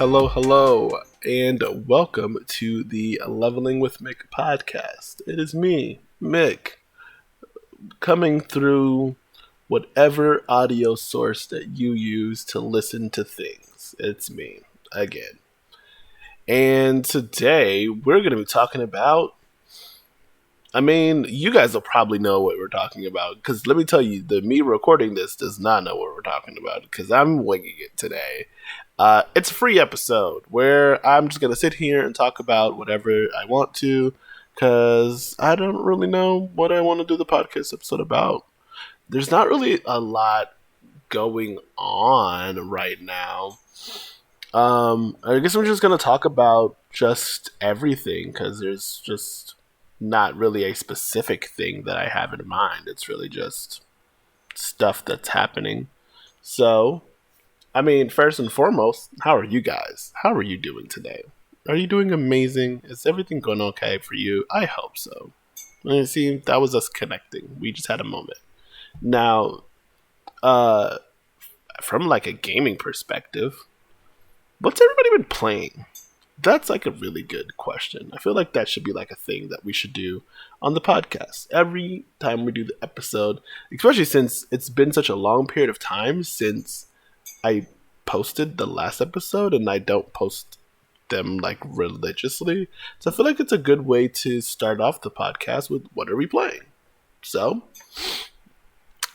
Hello, and welcome to the Leveling with Mick podcast. It is me, Mick, coming through whatever audio source that you use to listen to things. It's me, again. And today, we're going to be talking about, you guys will probably know what we're talking about, because let me tell you, me recording this does not know what we're talking about, because I'm winging it today. It's a free episode where I'm just going to sit here and talk about whatever I want to, because I don't really know what I want to do the podcast episode about. There's not really a lot going on right now. I guess I'm just going to talk about just everything, because there's just not really a specific thing that I have in mind. It's really just stuff that's happening. So, first and foremost, how are you guys? How are you doing today? Are you doing amazing? Is everything going okay for you? I hope so. See, that was us connecting. We just had a moment. Now, from like a gaming perspective, what's everybody been playing? That's like a really good question. I feel like that should be like a thing that we should do on the podcast every time we do the episode, especially since it's been such a long period of time since I posted the last episode, and I don't post them like religiously. So I feel like it's a good way to start off the podcast with what are we playing? So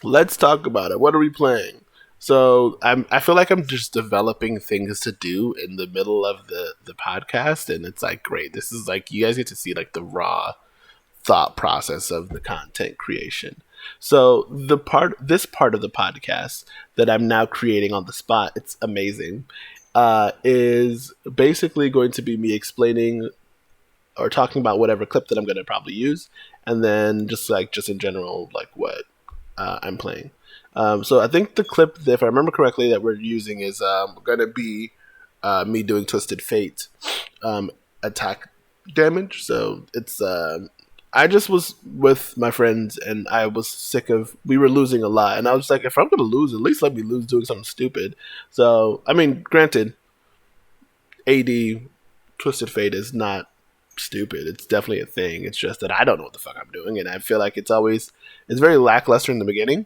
let's talk about it. What are we playing? So I feel like I'm just developing things to do in the middle of the podcast, and it's like great. This is like you guys get to see like the raw thought process of the content creation. So this part of the podcast that I'm now creating on the spot, it's amazing, is basically going to be me explaining or talking about whatever clip that I'm going to probably use, and then just in general, like what I'm playing. So I think the clip, if I remember correctly, that we're using is going to be me doing Twisted Fate attack damage. So it's I just was with my friends, and I was sick of, we were losing a lot, and I was like, if I'm going to lose, at least let me lose doing something stupid. So, granted, AD Twisted Fate is not stupid. It's definitely a thing. It's just that I don't know what the fuck I'm doing, and I feel like it's very lackluster in the beginning.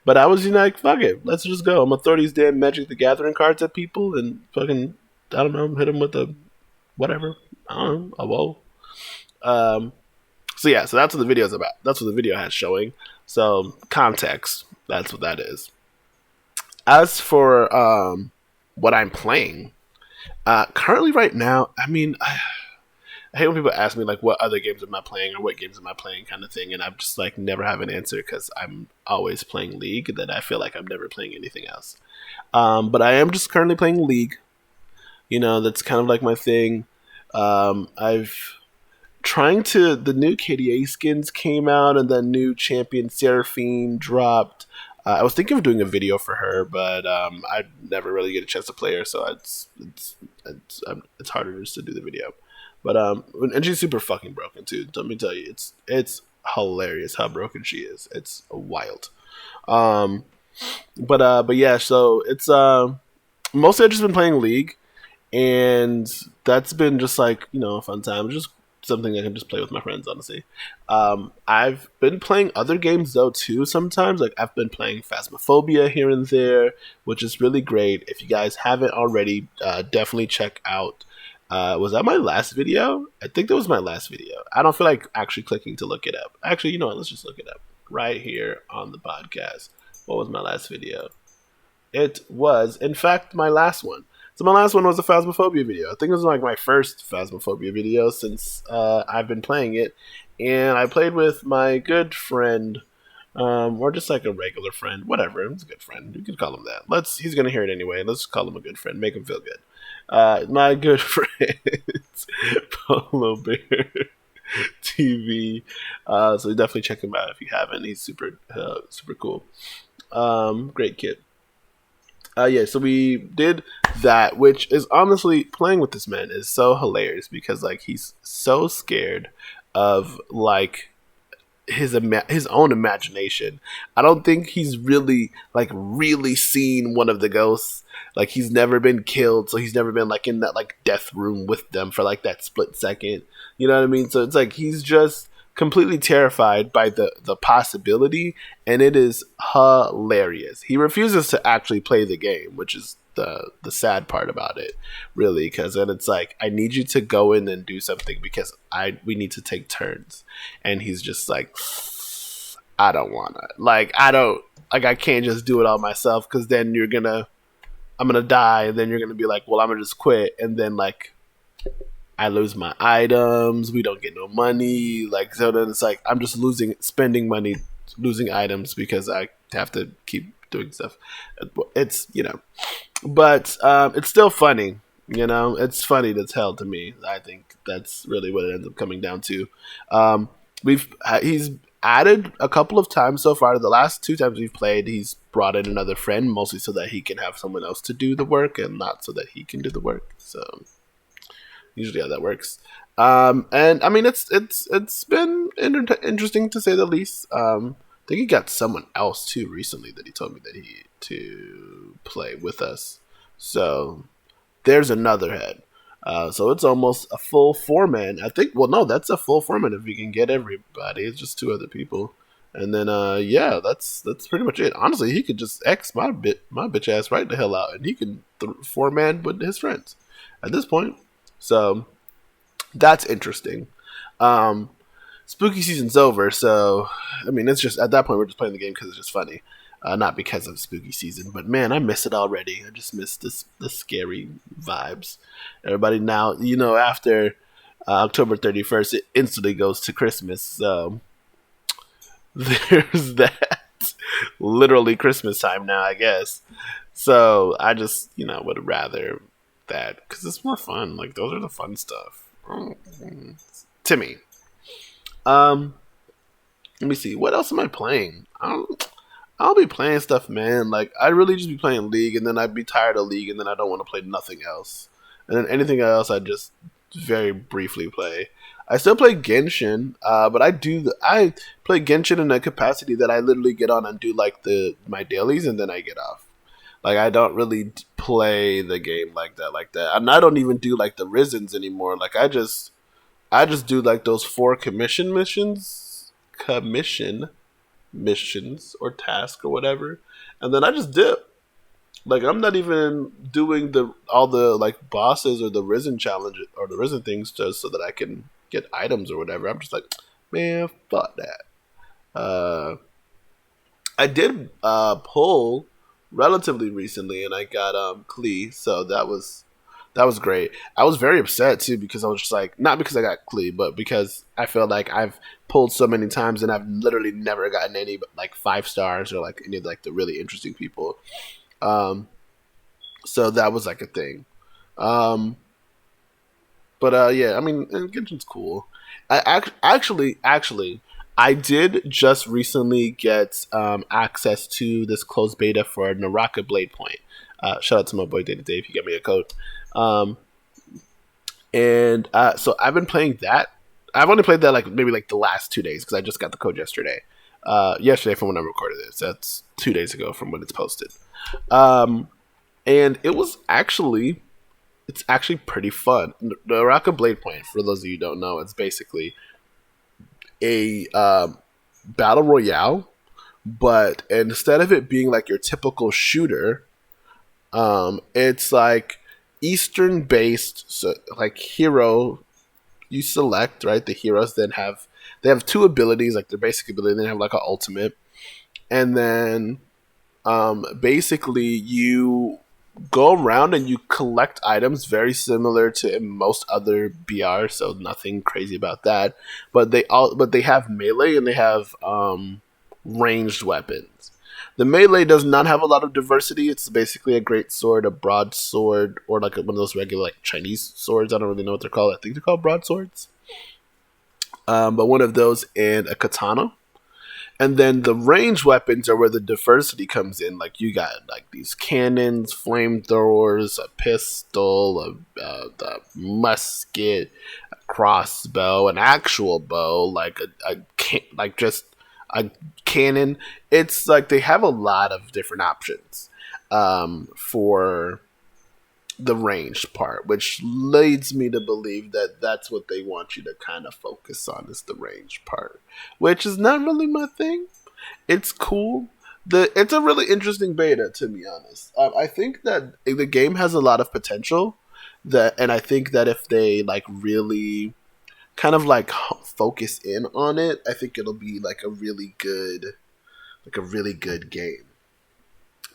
But I was like, fuck it, let's just go. I'm going to throw these damn Magic the Gathering cards at people and fucking, I don't know, hit them with a whatever. I don't know, a woe. So that's what the video is about. That's what the video has showing. So context, that's what that is. As for what I'm playing, currently right now, I hate when people ask me like what other games am I playing or what games am I playing kind of thing, and I'm just like never have an answer because I'm always playing League. That I feel like I'm never playing anything else. But I am just currently playing League. That's kind of like my thing. The new KDA skins came out, and then new champion Seraphine dropped. I was thinking of doing a video for her, but I never really get a chance to play her, so it's harder just to do the video. But and she's super fucking broken too. Let me tell you, it's hilarious how broken she is. It's wild. But yeah, so it's mostly I've just been playing League, and that's been just like a fun time. Just something I can just play with my friends, honestly. I've been playing other games though too sometimes. Like I've been playing Phasmophobia here and there, which is really great. If you guys haven't already, definitely check out. Was that my last video? I think that was my last video. I don't feel like actually clicking to look it up. Actually, you know what? Let's just look it up right here on the podcast. What was my last video? It was, in fact, my last one. So my last one was a Phasmophobia video. I think it was like my first Phasmophobia video since I've been playing it. And I played with my good friend, or just like a regular friend, whatever. He's a good friend. You could call him that. He's going to hear it anyway. Let's call him a good friend. Make him feel good. My good friend, Polo Bear TV. So definitely check him out if you haven't. He's super cool. Great kid. So we did that, which is honestly, playing with this man is so hilarious because like he's so scared of like his own imagination. I don't think he's really seen one of the ghosts. Like, he's never been killed, so he's never been like in that like death room with them for like that split second. You know what I mean? So it's like he's just completely terrified by the possibility, and it is hilarious. He refuses to actually play the game, which is the sad part about it, really, because then it's like, I need you to go in and do something because we need to take turns, and he's just like, I don't wanna, I can't just do it all myself, because then I'm gonna die, and then you're gonna be like, well, I'm gonna just quit, and then like I lose my items, we don't get no money, like, so then it's like I'm just spending money, losing items because I have to keep doing stuff. It's, but it's still funny, it's funny to tell to me. I think that's really what it ends up coming down to. He's added a couple of times so far. The last 2 times we've played, he's brought in another friend, mostly so that he can have someone else to do the work and not so that he can do the work. So usually how that works. And I mean, it's been interesting to say the least. I think he got someone else too recently that he told me that to play with us. So there's another head. So it's almost a full 4-man. I think. Well, no, that's a full 4-man if we can get everybody. It's just 2 other people, and then yeah, that's pretty much it. Honestly, he could just X my bitch ass right the hell out, and he can 4-man with his friends at this point. So that's interesting. Spooky season's over, so I mean, it's just at that point we're just playing the game because it's just funny, not because of spooky season. But man, I miss it already. I just miss the scary vibes. Everybody now, after October 31st, it instantly goes to Christmas. So there's that. Literally Christmas time now, I guess. So I just would rather that because it's more fun. Like, those are the fun stuff to me. Let me see. What else am I playing? I'll be playing stuff, man. Like, I'd really just be playing League, and then I'd be tired of League, and then I don't want to play nothing else. And then anything else, I just very briefly play. I still play Genshin, but I play Genshin in a capacity that I literally get on and do like my dailies, and then I get off. Like, I don't really play the game like that. And I don't even do like the Risens anymore. Like, I just do like those 4 commission missions or task or whatever, and then I just dip. Like, I'm not even doing all the like bosses or the Risen challenge or the Risen things just so that I can get items or whatever. I'm just like, man, fuck that. I did pull relatively recently, and I got Klee, so that was great. I was very upset too because I was just like, not because I got Klee, but because I feel like I've pulled so many times and I've literally never gotten any but like 5 stars or like any of like the really interesting people. So that was like a thing. But yeah, I mean, Genshin's cool. Actually, I did just recently get access to this closed beta for Naraka Blade Point. Shout out to my boy Data Dave. He got me a code. So I've been playing that. I've only played that like maybe like the last 2 days because I just got the code yesterday. Yesterday from when I recorded this. That's 2 days ago from when it's posted. And it's actually pretty fun. Naraka Blade Point, for those of you who don't know, it's basically a battle royale, but instead of it being like your typical shooter, it's like Eastern based, so like hero you select, right? The heroes then have 2 abilities, like their basic ability, then they have like an ultimate, and then basically you go around and you collect items very similar to most other BR, so nothing crazy about that. But they have melee and they have ranged weapons. The melee does not have a lot of diversity. It's basically a great sword, a broadsword, or like one of those regular like Chinese swords. I don't really know what they're called. I think they're called broadswords. But one of those and a katana. And then the range weapons are where the diversity comes in. Like you got like these cannons, flamethrowers, a pistol, the musket, a crossbow, an actual bow, like like just a cannon. It's like they have a lot of different options for the ranged part, which leads me to believe that that's what they want you to kind of focus on is the ranged part, which is not really my thing. It's cool. It's a really interesting beta, to be honest. I think that the game has a lot of potential. And I think that if they like really kind of like focus in on it, I think it'll be like a really good game.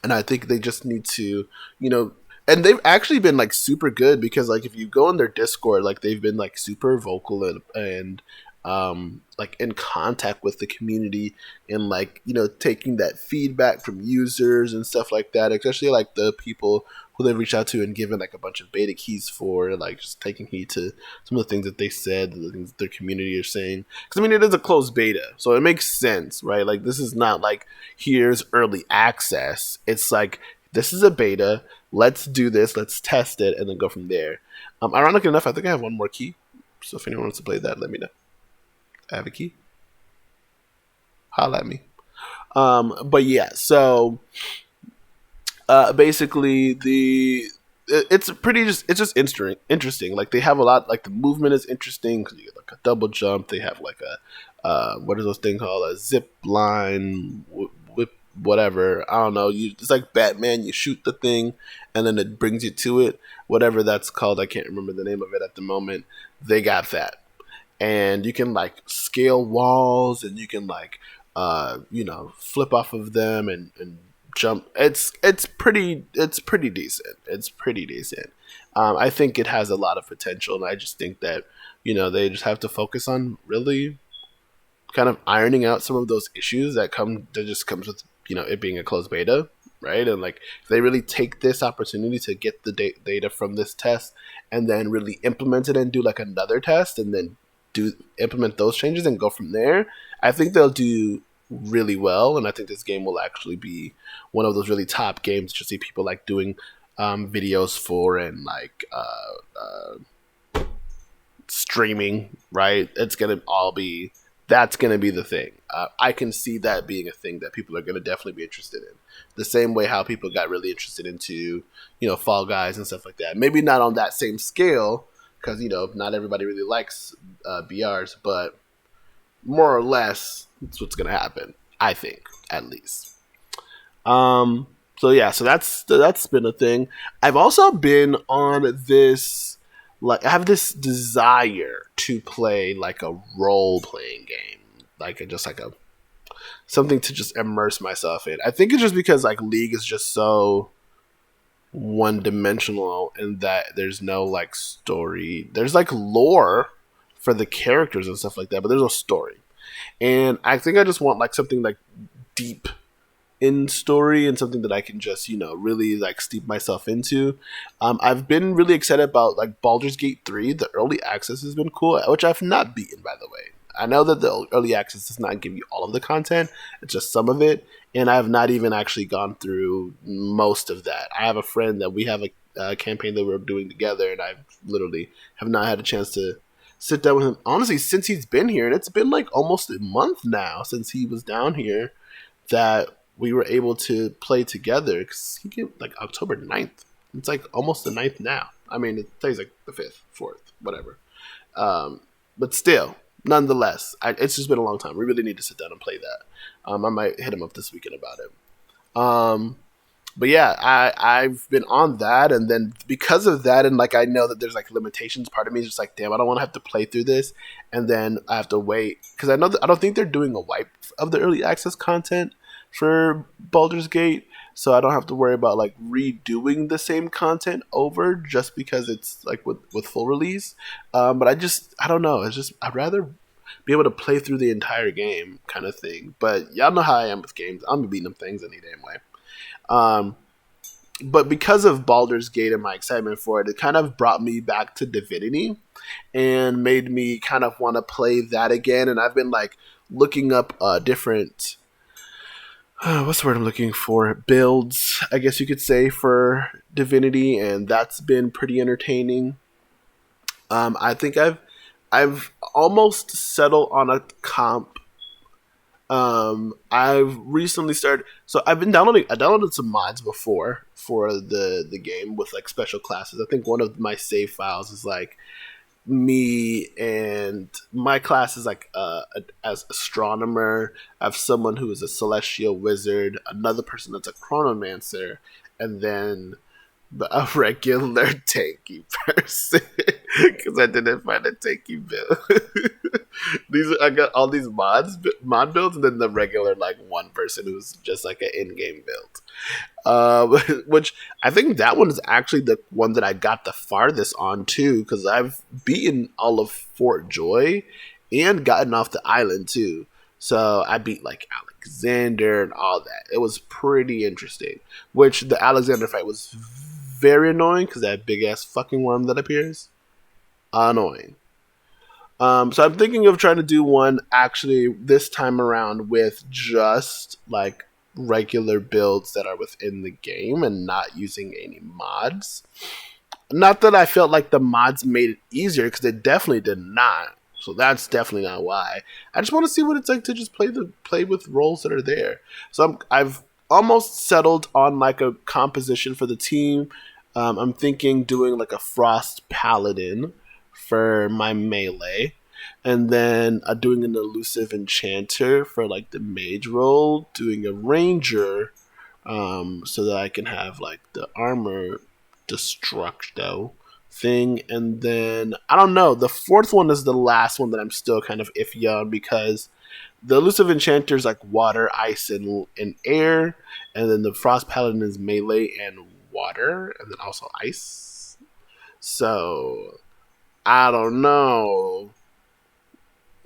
And I think they just need to, you know, and they've actually been like super good because like if you go on their Discord, like they've been like super vocal and like in contact with the community and like, you know, taking that feedback from users and stuff like that, especially like the people who they've reached out to and given like a bunch of beta keys for, like just taking heed to some of the things that they said, the things that their community are saying. Because I mean, it is a closed beta, so it makes sense, right? Like this is not like here's early access. It's like this is a beta. Let's do this. Let's test it and then go from there. Ironically enough, I think I have one more key. So if anyone wants to play that, let me know. I have a key. Holla at me. But yeah, so basically it's just interesting. Like they have a lot. Like the movement is interesting because you get like a double jump. They have like a what is those things called? A zip line, whip, whatever. I don't know. It's like Batman. You shoot the thing, and then it brings you to it. Whatever that's called, I can't remember the name of it at the moment. They got that. And you can like scale walls and you can like you know, flip off of them and jump. It's pretty decent. It's pretty decent. I think it has a lot of potential, and I just think that, you know, they just have to focus on really kind of ironing out some of those issues that just comes with, you know, it being a closed beta, right? And like if they really take this opportunity to get the data from this test and then really implement it and do like another test and then implement those changes and go from there, I think they'll do really well. And I think this game will actually be one of those really top games to see people like doing videos for and like streaming, right? That's gonna be the thing. I can see that being a thing that people are gonna definitely be interested in. The same way how people got really interested into, you know, Fall Guys and stuff like that. Maybe not on that same scale, because, you know, not everybody really likes BRs, but more or less, that's what's going to happen, I think, at least. So yeah, so that's been a thing. I've also been on this, like, I have this desire to play, like, a role-playing game. Like, just like something to just immerse myself in. I think it's just because, like, League is just so one-dimensional in that there's no like story. There's like lore for the characters and stuff like that, but there's no story. And I think I just want like something like deep in story and something that I can just, you know, really like steep myself into. I've been really excited about like Baldur's Gate 3. The early access has been cool, which I've not beaten, by the way. I know that the early access does not give you all of the content. It's just some of it. And I have not even actually gone through most of that. I have a friend that we have a campaign that we're doing together, and I literally have not had a chance to sit down with him. Honestly, since he's been here, and it's been like almost a month now since he was down here, that we were able to play together. Because he came like October 9th. It's like almost the 9th now. I mean, today's like the 5th, 4th, whatever. But still, nonetheless, it's just been a long time. We really need to sit down and play that. I might hit him up this weekend about it. But yeah, I've been on that, and then because of that, and like I know that there's like limitations. Part of me is just like, damn, I don't want to have to play through this, and then I have to wait because I know that I don't think they're doing a wipe of the early access content for Baldur's Gate, so I don't have to worry about like redoing the same content over just because it's like with full release. But I don't know. It's just I'd rather be able to play through the entire game kind of thing. But y'all know how I am with games. I'm beating them things any damn way. But because of Baldur's Gate and my excitement for it, it kind of brought me back to Divinity and made me kind of want to play that again. And I've been like looking up different what's the word I'm looking for? Builds, I guess you could say, for Divinity, and that's been pretty entertaining. I think I've almost settled on a comp. I've recently started, so I've been downloading. I downloaded some mods before for the game with like special classes. I think one of my save files is like me, and my class is like as astronomer. I have someone who is a celestial wizard, another person that's a chronomancer, and then a regular tanky person because I didn't find a tanky build. I got all these mod builds, and then the regular like one person who's just like an in-game build. Which I think that one is actually the one that I got the farthest on too, because I've beaten all of Fort Joy and gotten off the island too. So I beat like Alexander and all that. It was pretty interesting. Which the Alexander fight was very annoying because that big ass fucking worm that appears. Annoying. So I'm thinking of trying to do one actually this time around with just like regular builds that are within the game and not using any mods. Not that I felt like the mods made it easier, because they definitely did not. So that's definitely not why. I just want to see what it's like to just play with roles that are there. So I've almost settled on like a composition for the team. I'm thinking doing like a Frost Paladin for my melee, and then doing an elusive enchanter for like the mage role, doing a ranger so that I can have like the armor destructo thing, and then I don't know, the fourth one is the last one that I'm still kind of iffy on, because the elusive enchanter is like water, ice, and air, and then the Frost Paladin is melee and water, and then also ice. So I don't know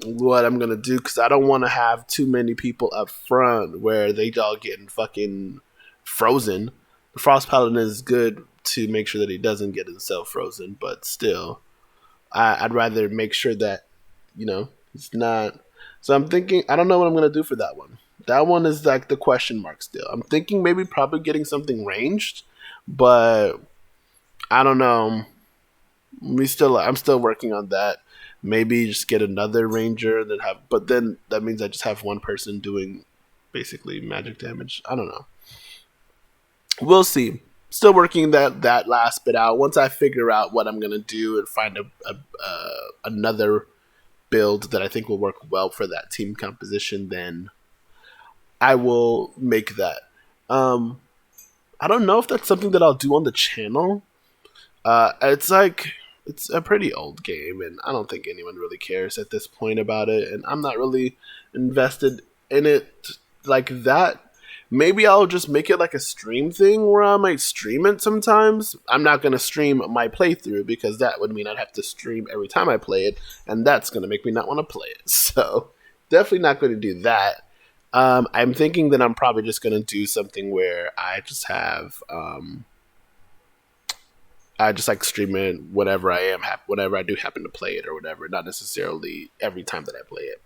what I'm gonna do, because I don't want to have too many people up front where they all getting fucking frozen. The Frost Paladin is good to make sure that he doesn't get himself frozen, but still, I'd rather make sure that, he's not. So I'm thinking, I don't know what I'm gonna do for that one. That one is like the question mark still. I'm thinking maybe probably getting something ranged, but I don't know. I'm still working on that. Maybe just get another ranger and but then that means I just have one person doing basically magic damage. I don't know. We'll see. Still working that last bit out. Once I figure out what I'm gonna do and find another build that I think will work well for that team composition, then I will make that. I don't know if that's something that I'll do on the channel. It's a pretty old game, and I don't think anyone really cares at this point about it, and I'm not really invested in it like that. Maybe I'll just make it like a stream thing where I might stream it sometimes. I'm not going to stream my playthrough, because that would mean I'd have to stream every time I play it, and that's going to make me not want to play it. So definitely not going to do that. I'm thinking that I'm probably just going to do something where I just have... I just like stream it whenever whenever I do happen to play it or whatever, not necessarily every time that I play it.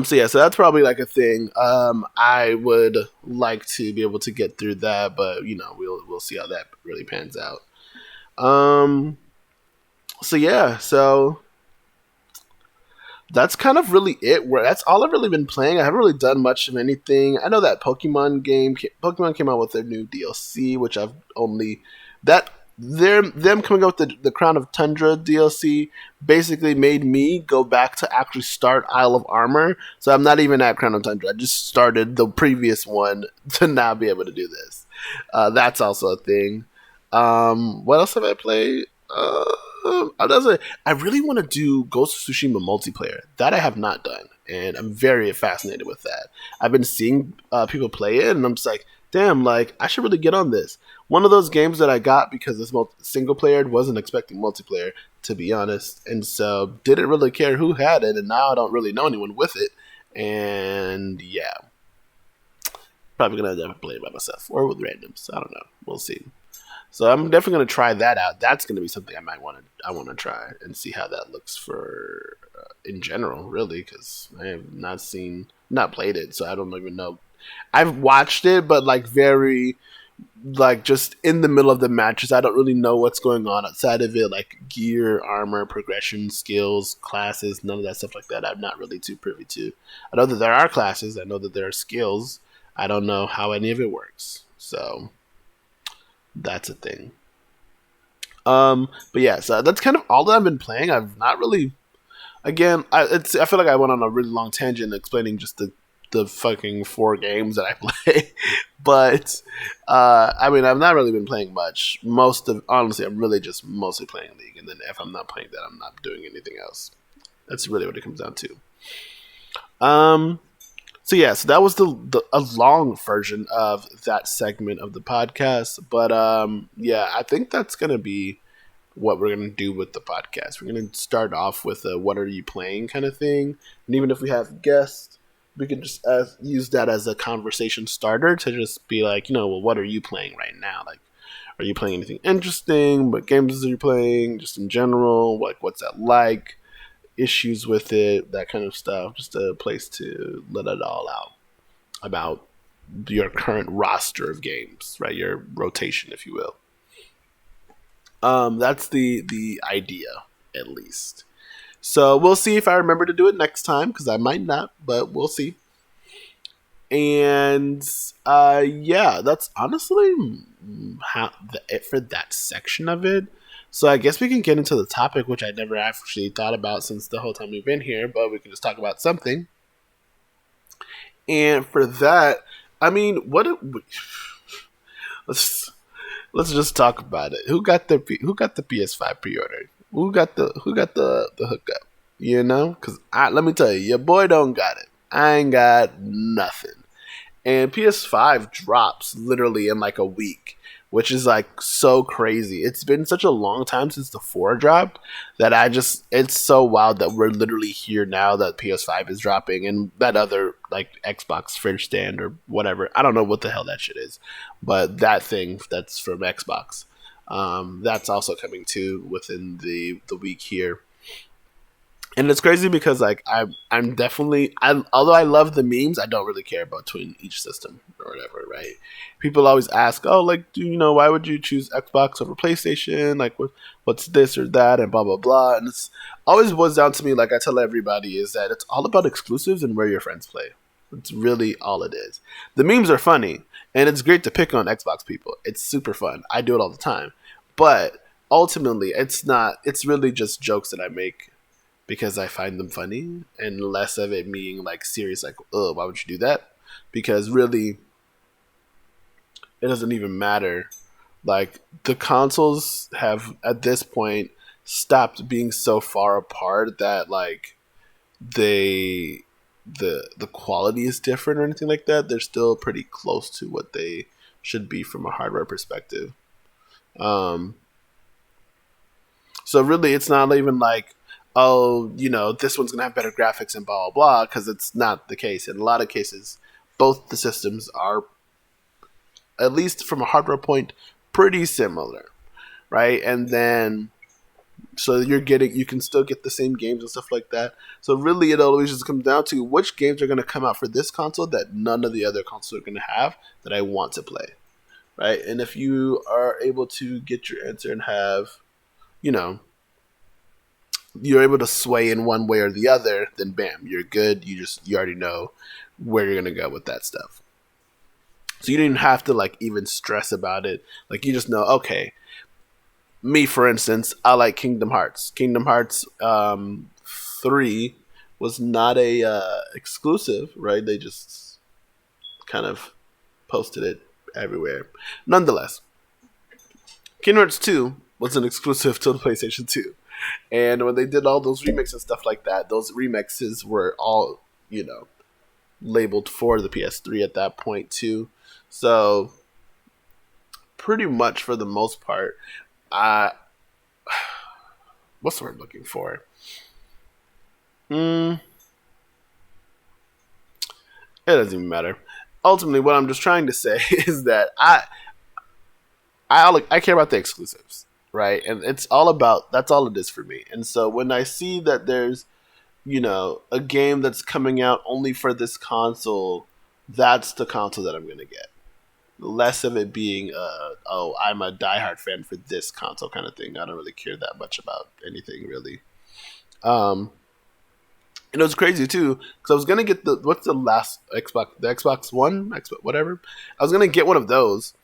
So that's probably like a thing. I would like to be able to get through that, but we'll see how that really pans out. So that's kind of really it. That's all I've really been playing. I haven't really done much of anything. I know that Pokemon came out with their new DLC, which I've only them coming out with the Crown of Tundra DLC basically made me go back to actually start Isle of Armor. So I'm not even at Crown of Tundra. I just started the previous one to now be able to do this. That's also a thing. What else have I played? I really want to do Ghost of Tsushima multiplayer. That I have not done, and I'm very fascinated with that. I've been seeing people play it, and I'm just like, damn, like, I should really get on this. One of those games that I got because it's single player, wasn't expecting multiplayer, to be honest, and so didn't really care who had it, and now I don't really know anyone with it, and yeah. Probably gonna end up playing by myself or with randoms. I don't know. We'll see. So I'm definitely gonna try that out. That's gonna be something I want to try and see how that looks for in general, really, because I have not played it, so I don't even know. I've watched it, but like very like just in the middle of the matches. I don't really know what's going on outside of it, like gear, armor, progression, skills, classes, none of that stuff like that. I'm not really too privy to. I know that there are classes. I know that there are skills. I don't know how any of it works. So that's a thing. But yeah, so that's kind of all that I've been playing. I've not really, again, I feel like I went on a really long tangent explaining just the fucking 4 games that I play. But I mean, I've not really been playing much. Honestly, I'm really just mostly playing League, and then if I'm not playing that, I'm not doing anything else. That's really what it comes down to. So yeah, so that was a long version of that segment of the podcast. But yeah, I think that's gonna be what we're gonna do with the podcast. We're gonna start off with a "What are you playing?" kind of thing, and even if we have guests, we can just use that as a conversation starter to just be like, well, what are you playing right now? Like, are you playing anything interesting? What games are you playing? Just in general, what's that like? Issues with it, that kind of stuff. Just a place to let it all out about your current roster of games, right? Your rotation, if you will. That's the idea, at least. So we'll see if I remember to do it next time, because I might not, but we'll see. And yeah, that's honestly it for that section of it. So I guess we can get into the topic, which I never actually thought about since the whole time we've been here, but we can just talk about something. And for that, I mean, let's just talk about it. Who got the PS5 pre-order? Who got the hookup? Because let me tell you, your boy don't got it. I ain't got nothing. And PS5 drops literally in like a week, which is like so crazy. It's been such a long time since the 4 dropped that it's so wild that we're literally here now that PS5 is dropping, and that other like Xbox fridge stand or whatever. I don't know what the hell that shit is, but that thing that's from Xbox, that's also coming too within the week here. And it's crazy because like I'm definitely although I love the memes, I don't really care between each system or whatever, right? People always ask, oh, like, why would you choose Xbox over PlayStation? Like, what's this or that, and blah blah blah. And it's always boils down to me, like I tell everybody, is that it's all about exclusives and where your friends play. It's really all it is. The memes are funny, and it's great to pick on Xbox people. It's super fun. I do it all the time, but ultimately, it's not. It's really just jokes that I make because I find them funny, and less of it being like serious, like, oh, why would you do that? Because really, it doesn't even matter. Like, the consoles have at this point stopped being so far apart that like the quality is different or anything like that. They're still pretty close to what they should be from a hardware perspective. Um, so really, it's not even like, oh, this one's going to have better graphics and blah, blah, blah, because it's not the case. In a lot of cases, both the systems are, at least from a hardware point, pretty similar, right? And then, so you can still get the same games and stuff like that. So really, it always just comes down to which games are going to come out for this console that none of the other consoles are going to have that I want to play, right? And if you are able to get your answer and have, you're able to sway in one way or the other, then bam, you're good. You already know where you're gonna go with that stuff. So you didn't have to like even stress about it. Like, you just know, okay. Me, for instance, I like Kingdom Hearts. Kingdom Hearts 3 was not a exclusive, right? They just kind of posted it everywhere. Nonetheless, Kingdom Hearts 2 was an exclusive to the PlayStation 2. And when they did all those remixes and stuff like that, those remixes were all, labeled for the PS3 at that point too. So pretty much for the most part, what's the word I'm looking for? It doesn't even matter. Ultimately, what I'm just trying to say is that I care about the exclusives, right? And it's all about that's all it is for me. And so when I see that there's a game that's coming out only for this console, that's the console that I'm gonna get. Less of it being oh, I'm a diehard fan for this console kind of thing. I don't really care that much about anything really. Um, and it was crazy too because I was gonna get what's the last Xbox, the Xbox One, Xbox whatever. I was gonna get one of those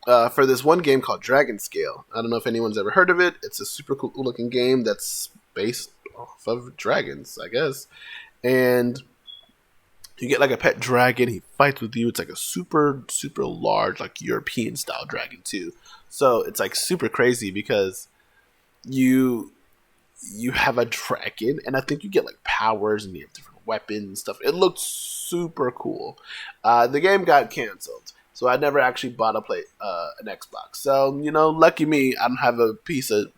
for this one game called Dragon Scale. I don't know if anyone's ever heard of it. It's a super cool looking game that's based off of dragons, I guess. And you get like a pet dragon. He fights with you. It's like a super, super large, like European style dragon too. So it's like super crazy because you you have a dragon, and I think you get like powers and you have different weapons and stuff. It looks super cool. The game got canceled, so I never actually bought an Xbox. So lucky me, I don't have a piece of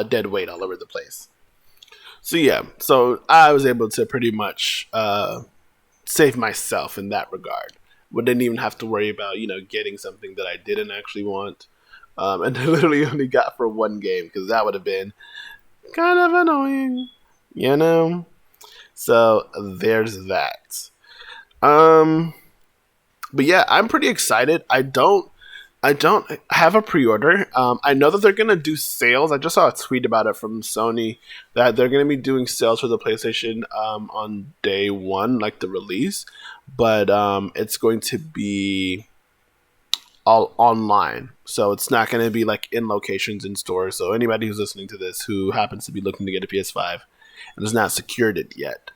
dead weight all over the place. So yeah, so I was able to pretty much save myself in that regard. We didn't even have to worry about getting something that I didn't actually want, and I literally only got for one game because that would have been kind of annoying, you know. So there's that. Um, but yeah, I'm pretty excited. I don't have a pre-order. I know that they're gonna do sales. I just saw a tweet about it from Sony that they're gonna be doing sales for the PlayStation on day one, like the release, but it's going to be all online. So it's not going to be like in locations in stores. So anybody who's listening to this who happens to be looking to get a PS5 and has not secured it yet,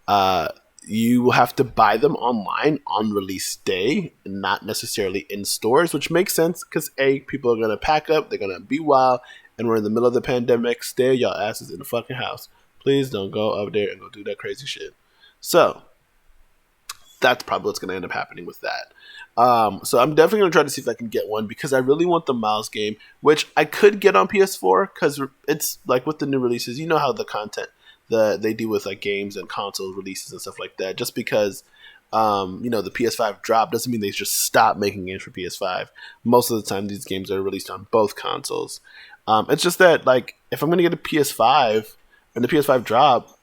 uh, you will have to buy them online on release day and not necessarily in stores, which makes sense because people are going to pack up, they're going to be wild, and we're in the middle of the pandemic. Stay y'all asses in the fucking house. Please don't go up there and go do that crazy shit. So that's probably what's going to end up happening with that. So I'm definitely going to try to see if I can get one because I really want the Miles game, which I could get on PS4 because it's like with the new releases, you know how the content they do with like games and console releases and stuff like that. Just because the PS5 drop doesn't mean they just stop making games for PS5. Most of the time, these games are released on both consoles. It's just that like if I'm going to get a PS5 and the PS5 drop,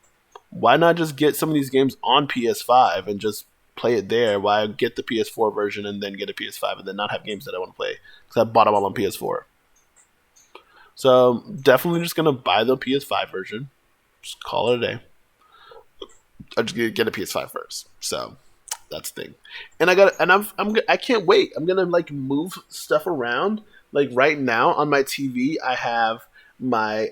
why not just get some of these games on PS5 and just play it there? Why get the PS4 version and then get a PS5 and then not have games that I want to play? Because I bought them all on PS4. So definitely just gonna buy the PS5 version. Just call it a day. I'm just gonna get a PS5 first. So that's the thing. And I can't wait. I'm gonna like move stuff around. Like right now on my TV, I have my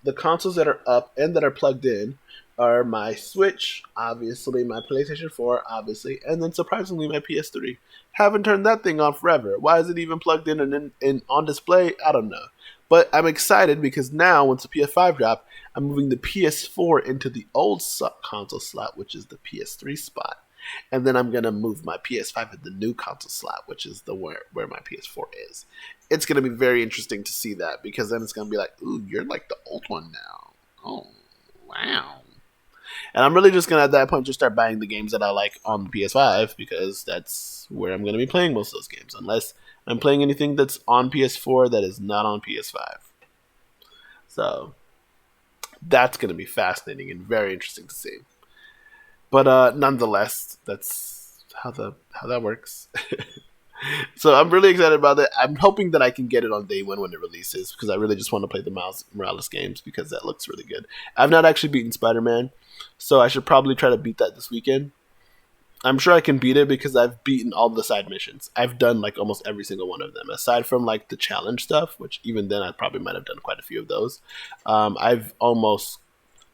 the consoles that are up and that are plugged in are my Switch, obviously, my PlayStation 4, obviously, and then surprisingly my PS3. Haven't turned that thing on forever. Why is it even plugged in and on display? I don't know. But I'm excited because now, once the PS5 drop, I'm moving the PS4 into the old console slot, which is the PS3 spot. And then I'm going to move my PS5 in the new console slot, which is where my PS4 is. It's going to be very interesting to see that because then it's going to be like, ooh, you're like the old one now. Oh, wow. And I'm really just going to, at that point, just start buying the games that I like on the PS5 because that's where I'm going to be playing most of those games. Unless I'm playing anything that's on PS4 that is not on PS5. So that's going to be fascinating and very interesting to see. But nonetheless, that's how that works. So I'm really excited about it. I'm hoping that I can get it on day one when it releases because I really just want to play the Miles Morales games because that looks really good. I've not actually beaten Spider-Man, so I should probably try to beat that this weekend. I'm sure I can beat it because I've beaten all the side missions. I've done like almost every single one of them, aside from like the challenge stuff, which even then I probably might have done quite a few of those. I've almost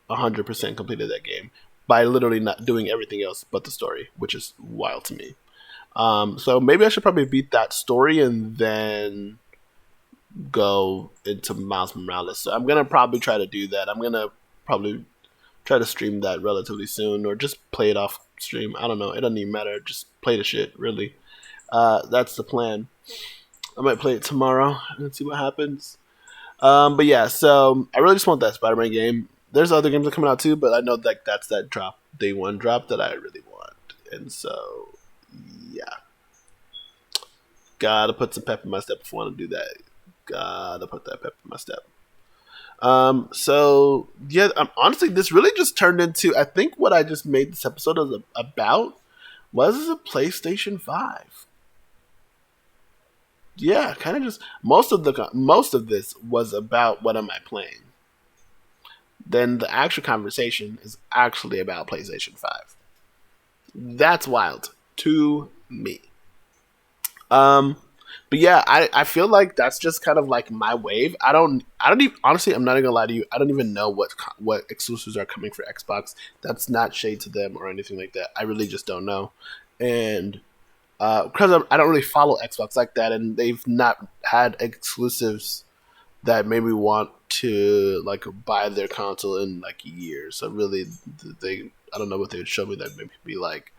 100% completed that game by literally not doing everything else but the story, which is wild to me. So maybe I should probably beat that story and then go into Miles Morales. So I'm gonna probably try to do that. I'm gonna probably try to stream that relatively soon, or just play it off stream. I don't know. It doesn't even matter. Just play the shit. Really, that's the plan. I might play it tomorrow and see what happens. But yeah, so I really just want that Spider-Man game. There's other games that are coming out too, but I know like that's that day one drop that I really want, and so. Yeah. Gotta put some pep in my step if I want to do that. Gotta put that pep in my step. So yeah, honestly, this really just turned into, I think what I just made this episode about was a PlayStation 5. Yeah, kind of just most of this was about what am I playing. Then the actual conversation is actually about PlayStation 5. That's wild to me. Um, but yeah, I feel like that's just kind of like my wave. I don't even, honestly, I'm not even gonna lie to you. I don't even know what exclusives are coming for Xbox. That's not shade to them or anything like that. I really just don't know. And because I don't really follow Xbox like that, and they've not had exclusives that made me want to like buy their console in like a year. So really, I don't know what they would show me that made me be like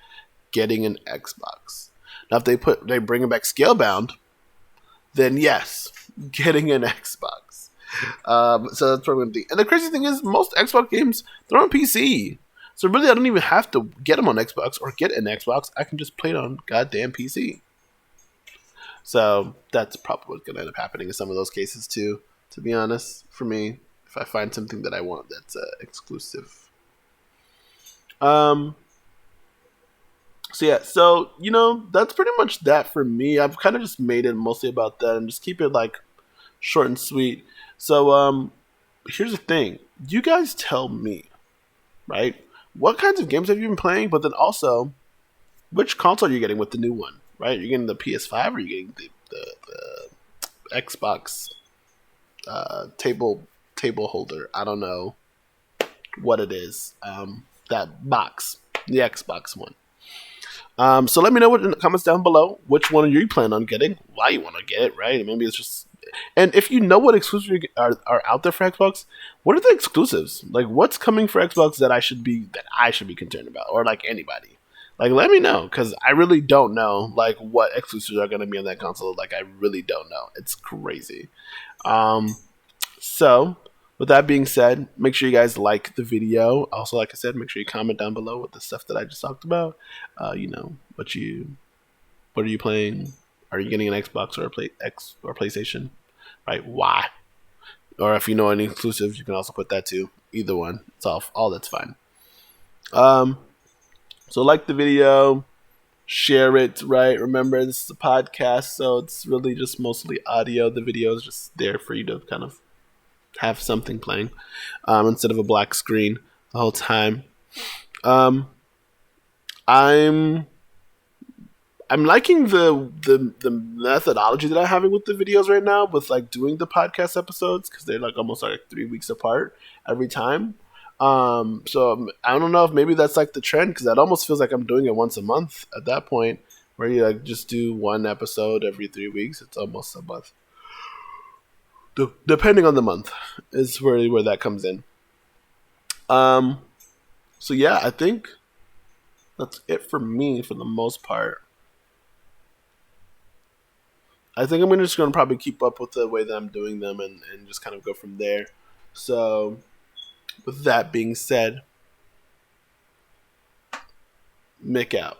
getting an Xbox. Now, if they bring back Scalebound, then yes, getting an Xbox. So that's probably going to be. And the crazy thing is, most Xbox games they're on PC. So really, I don't even have to get them on Xbox or get an Xbox. I can just play it on goddamn PC. So that's probably what's going to end up happening in some of those cases too. To be honest, for me, if I find something that I want that's exclusive. So yeah, so that's pretty much that for me. I've kind of just made it mostly about that and just keep it like short and sweet. So here's the thing. You guys tell me, right? What kinds of games have you been playing? But then also, which console are you getting with the new one? Right? You're getting the PS5 or are you getting the Xbox table holder? I don't know what it is. That box, the Xbox one. So let me know in the comments down below which one are you planning on getting, why you want to get it, right? Maybe it's just, and if you know what exclusives are out there for Xbox, what are the exclusives? Like, what's coming for Xbox that I should be concerned about, or like anybody? Like, let me know because I really don't know like what exclusives are going to be on that console. Like, I really don't know. It's crazy. So with that being said, make sure you guys like the video. Also, like I said, make sure you comment down below with the stuff that I just talked about. What are you playing? Are you getting an Xbox or a PlayStation? Right? Why? Or if you know any exclusives, you can also put that too. Either one. It's all that's fine. So like the video, share it, right? Remember, this is a podcast, so it's really just mostly audio. The video is just there for you to kind of have something playing instead of a black screen the whole time. I'm liking the methodology that I'm having with the videos right now with like doing the podcast episodes because they're like almost like 3 weeks apart every time. So I don't know if maybe that's like the trend because that almost feels like I'm doing it once a month at that point where you like just do one episode every 3 weeks. It's almost a month. Depending on the month is where that comes in. So yeah, I think that's it for me for the most part. I think I'm just going to probably keep up with the way that I'm doing them and just kind of go from there. So with that being said, Mikk out.